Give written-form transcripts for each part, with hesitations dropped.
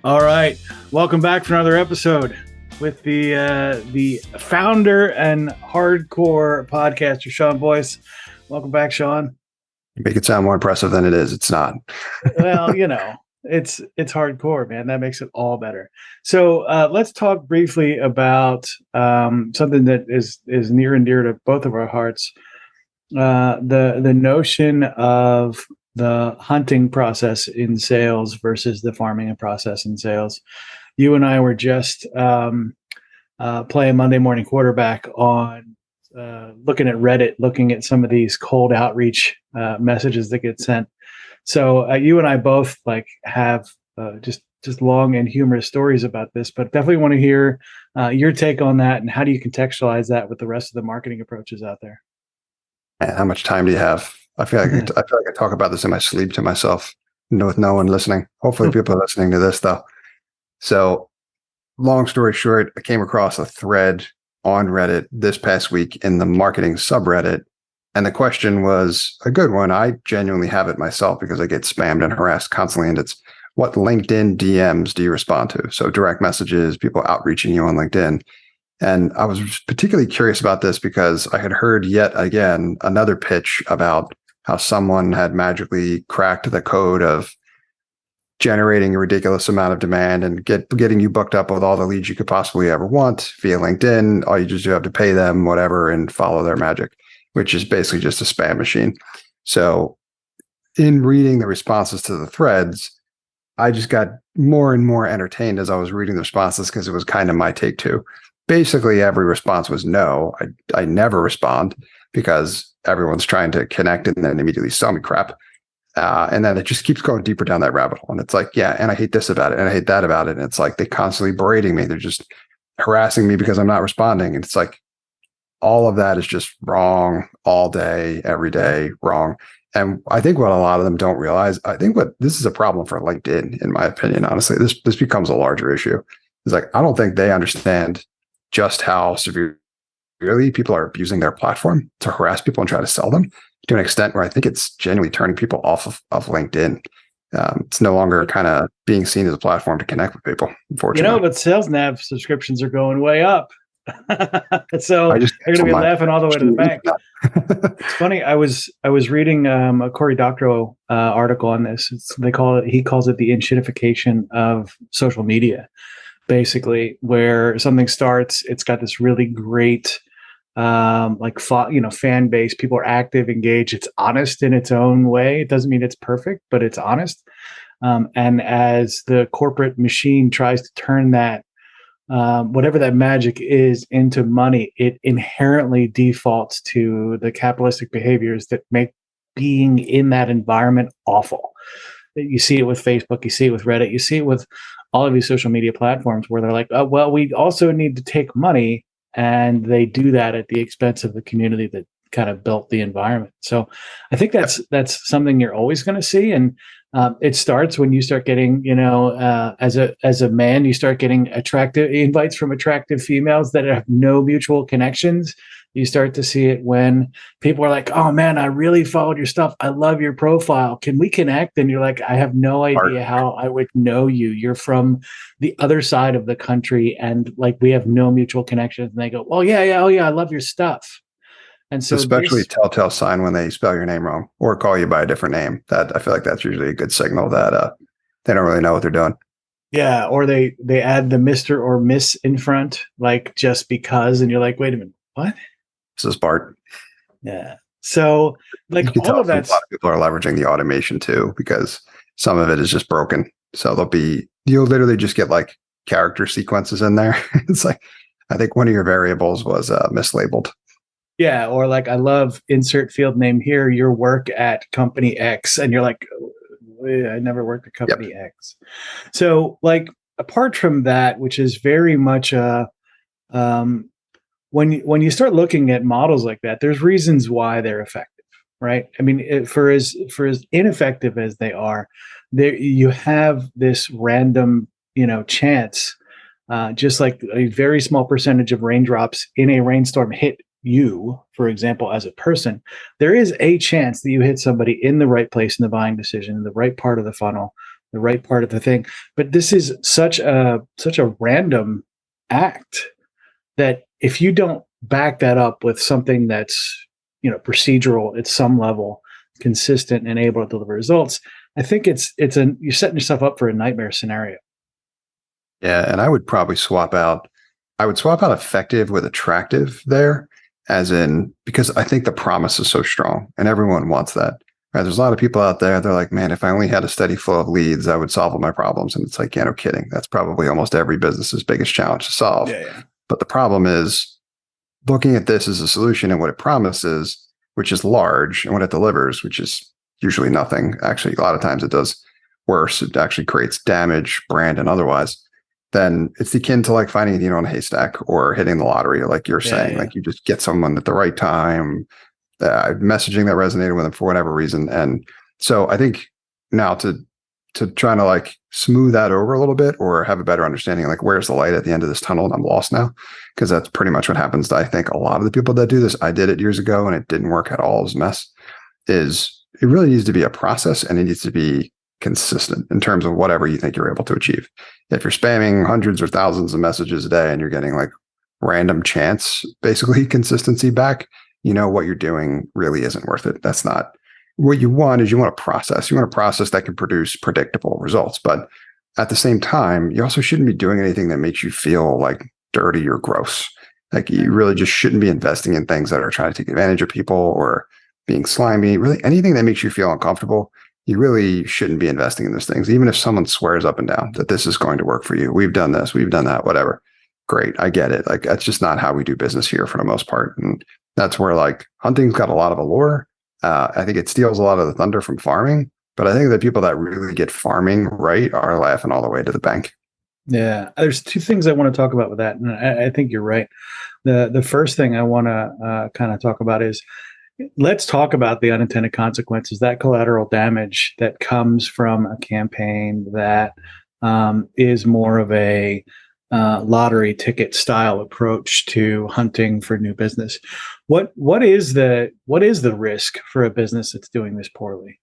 All right, welcome back for another episode with the founder and hardcore podcaster Sean Boyce. Welcome back, Sean. You make it sound more impressive than it is. It's not. Well, it's hardcore, man. That makes it all better. So let's talk briefly about something that is near and dear to both of our hearts. The notion of the hunting process in sales versus the farming process in sales. You and I were just playing Monday morning quarterback on looking at Reddit, looking at some of these cold outreach messages that get sent. So you and I both have just long and humorous stories about this, but definitely want to hear your take on that and how do you contextualize that with the rest of the marketing approaches out there? And how much time do you have? I feel like I talk about this in my sleep to myself, with no one listening. Hopefully, people are listening to this though. So, long story short, I came across a thread on Reddit this past week in the marketing subreddit, and the question was a good one. I genuinely have it myself because I get spammed and harassed constantly, and it's what LinkedIn DMs do you respond to? So direct messages, people outreaching you on LinkedIn. And I was particularly curious about this because I had heard yet again another pitch about how someone had magically cracked the code of generating a ridiculous amount of demand and getting you booked up with all the leads you could possibly ever want via LinkedIn. All you just do have to pay them whatever and follow their magic, which is basically just a spam machine. So in reading the responses to the threads, I just got more and more entertained as I was reading the responses because it was kind of my take too. Basically, every response was no. I never respond because everyone's trying to connect and then immediately sell me crap. And then it just keeps going deeper down that rabbit hole. And it's like, yeah, and I hate this about it. And I hate that about it. And it's like they constantly berating me. They're just harassing me because I'm not responding. And it's like all of that is just wrong all day, every day, wrong. And I think what a lot of them don't realize, this is a problem for LinkedIn, in my opinion, honestly. This becomes a larger issue. It's like, I don't think they understand just how severely people are abusing their platform to harass people and try to sell them to an extent where I think it's genuinely turning people off of LinkedIn. It's no longer kind of being seen as a platform to connect with people, unfortunately. But SalesNav subscriptions are going way up. So they're going to be laughing all the way to the bank. It's funny. I was reading a Cory Doctorow article on this. He calls it the inshitification of social media. Basically, where something starts, it's got this really great fan base. People are active, engaged. It's honest in its own way. It doesn't mean it's perfect, but it's honest. And as the corporate machine tries to turn that whatever that magic is into money, it inherently defaults to the capitalistic behaviors that make being in that environment awful. You see it with Facebook, you see it with Reddit, you see it with all of these social media platforms where they're like, oh, well, we also need to take money. And they do that at the expense of the community that kind of built the environment. So I think that's something you're always going to see. And it starts when you start getting, as a man, you start getting attractive invites from attractive females that have no mutual connections. You start to see it when people are like, oh man, I really followed your stuff. I love your profile. Can we connect? And you're like, I have no idea how I would know you. You're from the other side of the country and we have no mutual connections. And they go, well, yeah. Oh yeah. I love your stuff. And so especially a telltale sign when they spell your name wrong or call you by a different name. That I feel like that's usually a good signal that they don't really know what they're doing. Yeah. Or they add the Mr. or Miss in front, just because, and you're like, wait a minute, what? This is Bart. Yeah. So all of that. A lot of people are leveraging the automation too, because some of it is just broken. So you'll literally just get character sequences in there. It's like, I think one of your variables was mislabeled. Yeah. Or I love insert field name here, your work at company X. And you're like, I never worked at company X. So apart from that, which is very much when you start looking at models like that, there's reasons why they're effective, right? I mean, for as ineffective as they are, you have this random, chance, just like a very small percentage of raindrops in a rainstorm hit you, for example, as a person. There is a chance that you hit somebody in the right place in the buying decision, in the right part of the funnel, the right part of the thing. But this is such a random act that if you don't back that up with something that's, procedural at some level, consistent and able to deliver results, I think you're setting yourself up for a nightmare scenario. Yeah, and I would swap out effective with attractive there, as in, because I think the promise is so strong and everyone wants that. Right? There's a lot of people out there, they're like, man, if I only had a steady flow of leads, that would solve all my problems. And it's like, yeah, no kidding. That's probably almost every business's biggest challenge to solve. Yeah. But the problem is looking at this as a solution and what it promises, which is large, and what it delivers, which is usually nothing. Actually, a lot of times it does worse. It actually creates damage, brand and otherwise. Then it's akin to like finding a needle in a haystack or hitting the lottery, like you're saying. Like you just get someone at the right time, messaging that resonated with them for whatever reason. And so I think now to try to like smooth that over a little bit or have a better understanding, like where's the light at the end of this tunnel and I'm lost now, because that's pretty much what happens to, I think, a lot of the people that do this. I did it years ago and it didn't work at all. It was a mess. It really needs to be a process and it needs to be consistent in terms of whatever you think you're able to achieve. If you're spamming hundreds or thousands of messages a day and you're getting like random chance, basically consistency back, what you're doing really isn't worth it. That's not what you want. Is you want a process. You want a process that can produce predictable results. But at the same time, you also shouldn't be doing anything that makes you feel like dirty or gross. Like you really just shouldn't be investing in things that are trying to take advantage of people or being slimy. Really, anything that makes you feel uncomfortable, you really shouldn't be investing in those things. Even if someone swears up and down that this is going to work for you. We've done this, we've done that, whatever. Great. I get it. Like that's just not how we do business here for the most part. And that's where like hunting's got a lot of allure. I think it steals a lot of the thunder from farming, but I think the people that really get farming right are laughing all the way to the bank. Yeah. There's two things I want to talk about with that. And I think you're right. The first thing I want to kind of talk about is, let's talk about the unintended consequences, that collateral damage that comes from a campaign that is more of a lottery ticket style approach to hunting for new business. What is the risk for a business that's doing this poorly?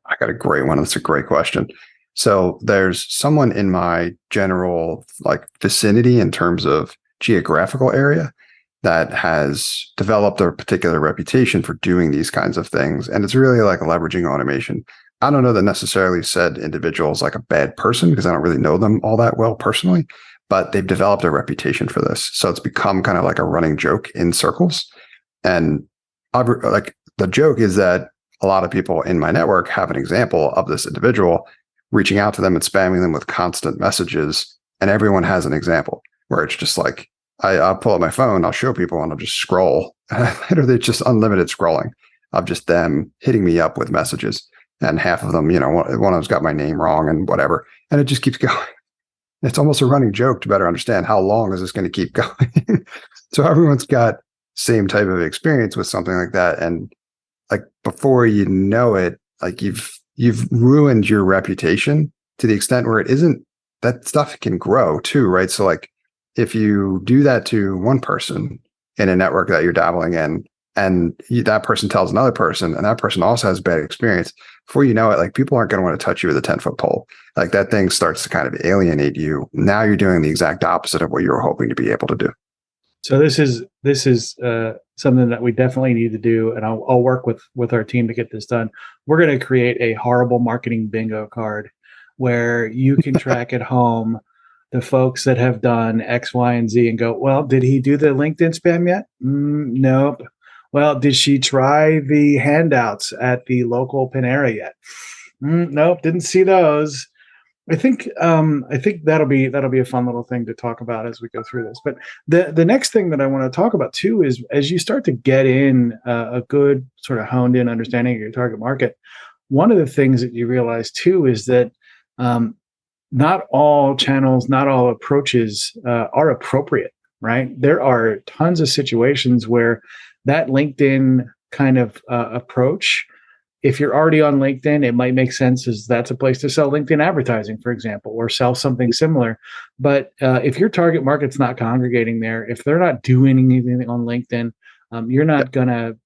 I got a great one. That's a great question. So there's someone in my general like vicinity in terms of geographical area that has developed a particular reputation for doing these kinds of things. And it's really like leveraging automation. I don't know that necessarily said individual is like a bad person because I don't really know them all that well personally, but they've developed a reputation for this. So it's become kind of like a running joke in circles. And like the joke is that a lot of people in my network have an example of this individual reaching out to them and spamming them with constant messages. And everyone has an example where it's just like, I'll pull up my phone, I'll show people, and I'll just scroll. Literally, it's just unlimited scrolling of just them hitting me up with messages. And half of them, one of them's got my name wrong and whatever. And it just keeps going. It's almost a running joke to better understand how long is this going to keep going. So everyone's got same type of experience with something like that. And like before you know it, like you've ruined your reputation to the extent where it isn't, that stuff can grow too, right? So like, if you do that to one person in a network that you're dabbling in, and that person tells another person, and that person also has a bad experience, before you know it, like people aren't going to want to touch you with a 10-foot pole. Like that thing starts to kind of alienate you. Now you're doing the exact opposite of what you were hoping to be able to do. So this is something that we definitely need to do, and I'll work with our team to get this done. We're going to create a horrible marketing bingo card where you can track at home the folks that have done X, Y, and Z and go, well, did he do the LinkedIn spam yet? Nope. Well, did she try the handouts at the local Panera yet? Nope, didn't see those. I think that'll be a fun little thing to talk about as we go through this. But the next thing that I want to talk about too is as you start to get in a good sort of honed in understanding of your target market, one of the things that you realize too is that not all channels, not all approaches are appropriate, right? There are tons of situations where that LinkedIn kind of approach, if you're already on LinkedIn, it might make sense as that's a place to sell LinkedIn advertising, for example, or sell something similar. But if your target market's not congregating there, if they're not doing anything on LinkedIn, you're not going to,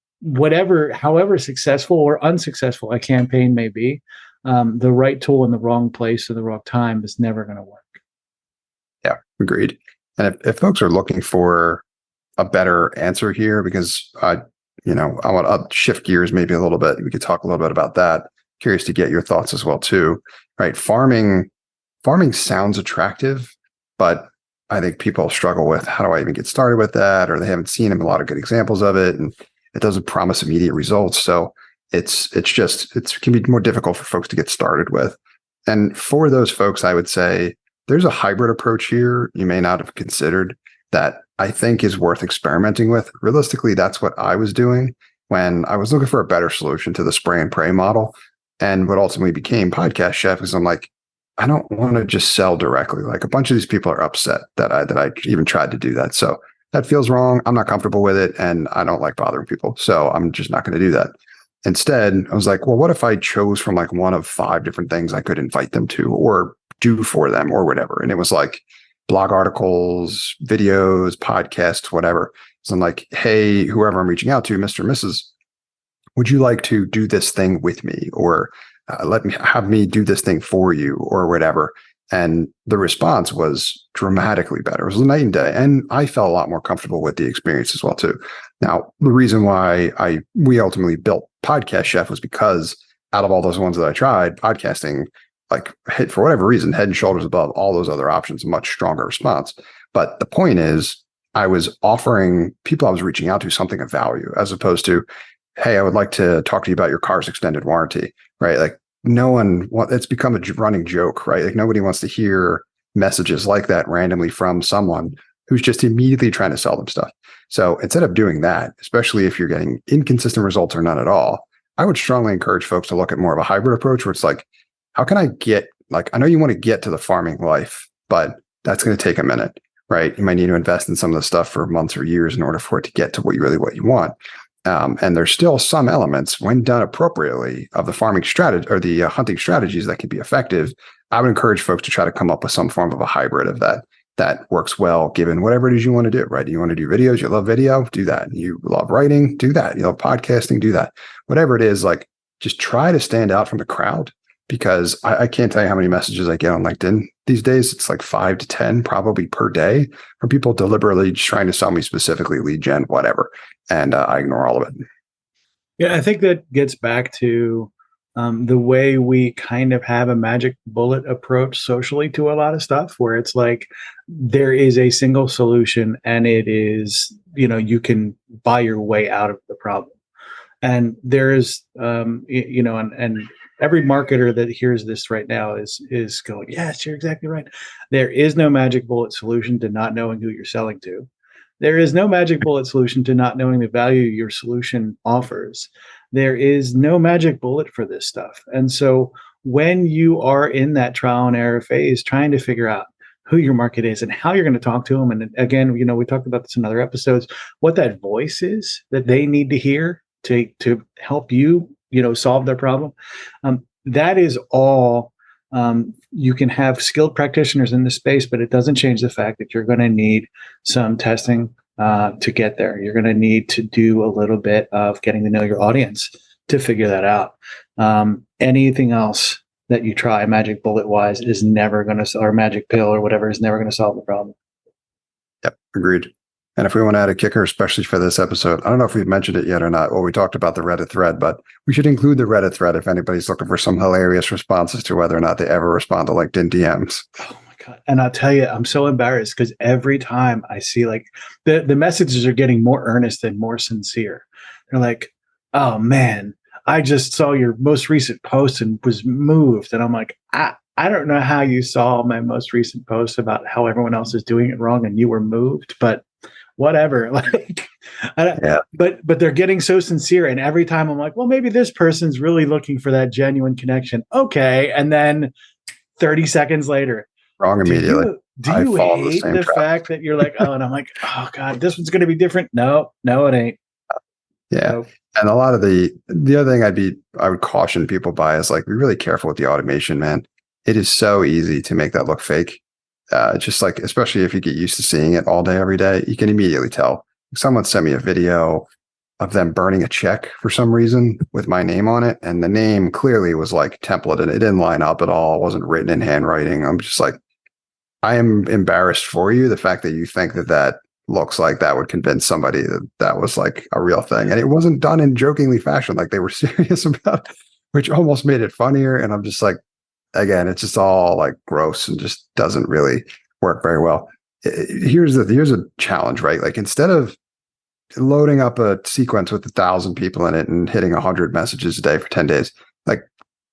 however successful or unsuccessful a campaign may be, the right tool in the wrong place at the wrong time is never going to work. Yeah, agreed. And if folks are looking for a better answer here, because I want to shift gears maybe a little bit. We could talk a little bit about that. Curious to get your thoughts as well too. Right, farming sounds attractive, but I think people struggle with, how do I even get started with that? Or they haven't seen a lot of good examples of it, and it doesn't promise immediate results. So it can be more difficult for folks to get started with. And for those folks, I would say there's a hybrid approach here you may not have considered that I think is worth experimenting with. Realistically, that's what I was doing when I was looking for a better solution to the spray and pray model, and what ultimately became Podcast Chef, because I'm like, I don't want to just sell directly. Like, a bunch of these people are upset that I even tried to do that. So that feels wrong. I'm not comfortable with it, and I don't like bothering people. So I'm just not going to do that. Instead, I was like, well, what if I chose from like one of 5 different things I could invite them to or do for them or whatever? And it was like blog articles, videos, podcasts, whatever. So I'm like, hey, whoever I'm reaching out to, Mr. and Mrs., would you like to do this thing with me? Or have me do this thing for you or whatever. And the response was dramatically better. It was night and day. And I felt a lot more comfortable with the experience as well too. Now, the reason why we ultimately built Podcast Chef was because out of all those ones that I tried, podcasting, like, hit, for whatever reason, head and shoulders above all those other options, a much stronger response. But the point is, I was offering people I was reaching out to something of value, as opposed to, hey, I would like to talk to you about your car's extended warranty, right? Like, it's become a running joke, right? Like, nobody wants to hear messages like that randomly from someone who's just immediately trying to sell them stuff. So instead of doing that, especially if you're getting inconsistent results or none at all, I would strongly encourage folks to look at more of a hybrid approach, where it's like, how can I get, like, I know you want to get to the farming life, but that's going to take a minute, right? You might need to invest in some of the stuff for months or years in order for it to get to what you want. And there's still some elements, when done appropriately, of the farming strategy or the hunting strategies that can be effective. I would encourage folks to try to come up with some form of a hybrid of that works well, given whatever it is you want to do, right? You want to do videos, you love video, do that. You love writing, do that. You love podcasting, do that. Whatever it is, like, just try to stand out from the crowd, because I can't tell you how many messages I get on LinkedIn these days. It's like 5 to 10 probably per day from people deliberately just trying to sell me specifically lead gen, whatever. And I ignore all of it. Yeah, I think that gets back to the way we kind of have a magic bullet approach socially to a lot of stuff, where it's like there is a single solution, and it is, you can buy your way out of the problem. And there is, and every marketer that hears this right now is going, yes, you're exactly right. There is no magic bullet solution to not knowing who you're selling to. There is no magic bullet solution to not knowing the value your solution offers. There is no magic bullet for this stuff. And so when you are in that trial and error phase, trying to figure out who your market is and how you're going to talk to them, and again, we talked about this in other episodes, what that voice is that they need to hear to help you, solve their problem. That is all. You can have skilled practitioners in this space, but it doesn't change the fact that you're going to need some testing to get there. You're going to need to do a little bit of getting to know your audience to figure that out. Anything else that you try magic bullet wise is never going to, or magic pill or whatever, is never going to solve the problem. Yep, agreed. And if we want to add a kicker, especially for this episode, I don't know if we've mentioned it yet or not. Well, we talked about the Reddit thread, but we should include the Reddit thread if anybody's looking for some hilarious responses to whether or not they ever respond to LinkedIn DMs. Oh my God. And I'll tell you, I'm so embarrassed because every time I see, like, the messages are getting more earnest and more sincere. They're like, oh man, I just saw your most recent post and was moved. And I'm like, I don't know how you saw my most recent post about how everyone else is doing it wrong and you were moved, but whatever. Like, yeah. But they're getting so sincere. And every time I'm like, well, maybe this person's really looking for that genuine connection. Okay. And then 30 seconds later, wrong immediately. Do you hate the fact that you're like, oh, and I'm like, oh God, this one's going to be different. No, it ain't. Yeah. So, and a lot of the other thing I would caution people by is, like, be really careful with the automation, man. It is so easy to make that look fake. Just like, especially if you get used to seeing it all day, every day, you can immediately tell. Someone sent me a video of them burning a check for some reason with my name on it. And the name clearly was like templated. It didn't line up at all. It wasn't written in handwriting. I'm just like, I am embarrassed for you. The fact that you think that that looks like that would convince somebody that that was like a real thing. And it wasn't done in jokingly fashion. Like they were serious about it, which almost made it funnier. And I'm just like, again, it's just all like gross and just doesn't really work very well. Here's a challenge, right? Like instead of loading up a sequence with 1,000 people in it and hitting 100 messages a day for 10 days, like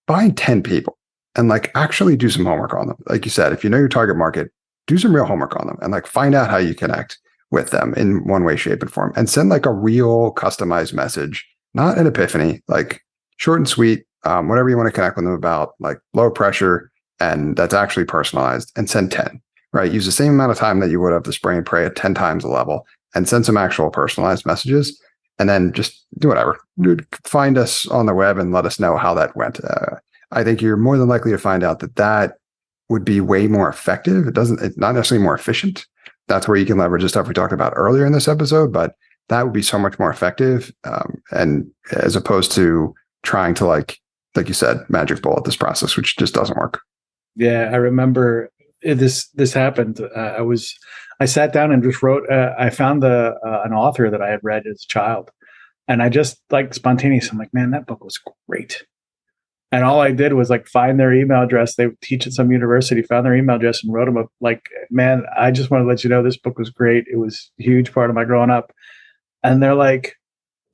find 10 people and like actually do some homework on them. Like you said, if you know your target market, do some real homework on them and like find out how you connect with them in one way, shape, and form, and send like a real customized message, not an epiphany, like short and sweet, whatever you want to connect with them about, like low pressure, and that's actually personalized, and send 10, right? Use the same amount of time that you would have to spray and pray at 10 times the level and send some actual personalized messages, and then just do whatever. Find us on the web and let us know how that went. I think you're more than likely to find out that that would be way more effective. It's not necessarily more efficient. That's where you can leverage the stuff we talked about earlier in this episode, but that would be so much more effective. And as opposed to trying to like you said, magic bullet this process, which just doesn't work. Yeah, I remember this happened. I sat down and just wrote. I found an author that I had read as a child, and I just like spontaneous. I'm like, man, that book was great. And all I did was like find their email address. They teach at some university, found their email address and wrote them like, man, I just want to let you know this book was great. It was a huge part of my growing up. And they're like,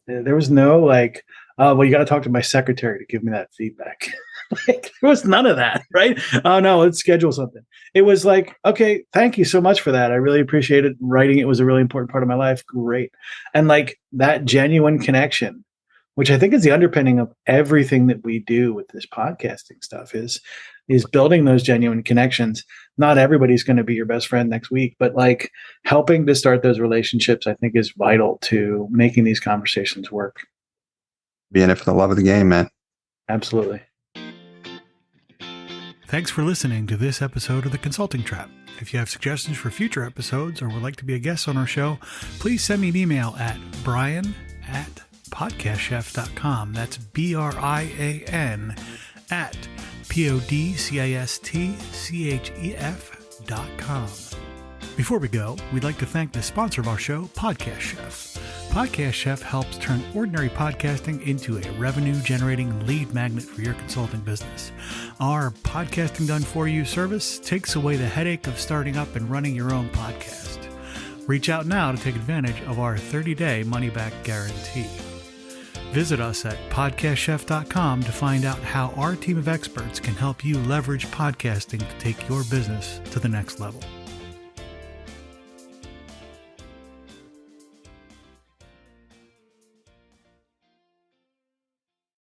there was no like, oh, well, you got to talk to my secretary to give me that feedback. Like, there was none of that, right? Oh, no, let's schedule something. It was like, okay, thank you so much for that. I really appreciate it. Writing it was a really important part of my life. Great. And like that genuine connection, which I think is the underpinning of everything that we do with this podcasting stuff, is building those genuine connections. Not everybody's going to be your best friend next week, but like helping to start those relationships, I think, is vital to making these conversations work. Be in it for the love of the game, man. Absolutely. Thanks for listening to this episode of The Consulting Trap. If you have suggestions for future episodes or would like to be a guest on our show, please send me an email at brian@podcastchef.com. That's BRIAN at podcastchef.com. Before we go, we'd like to thank the sponsor of our show, Podcast Chef. Podcast Chef helps turn ordinary podcasting into a revenue-generating lead magnet for your consulting business. Our Podcasting Done For You service takes away the headache of starting up and running your own podcast. Reach out now to take advantage of our 30-day money-back guarantee. Visit us at podcastchef.com to find out how our team of experts can help you leverage podcasting to take your business to the next level.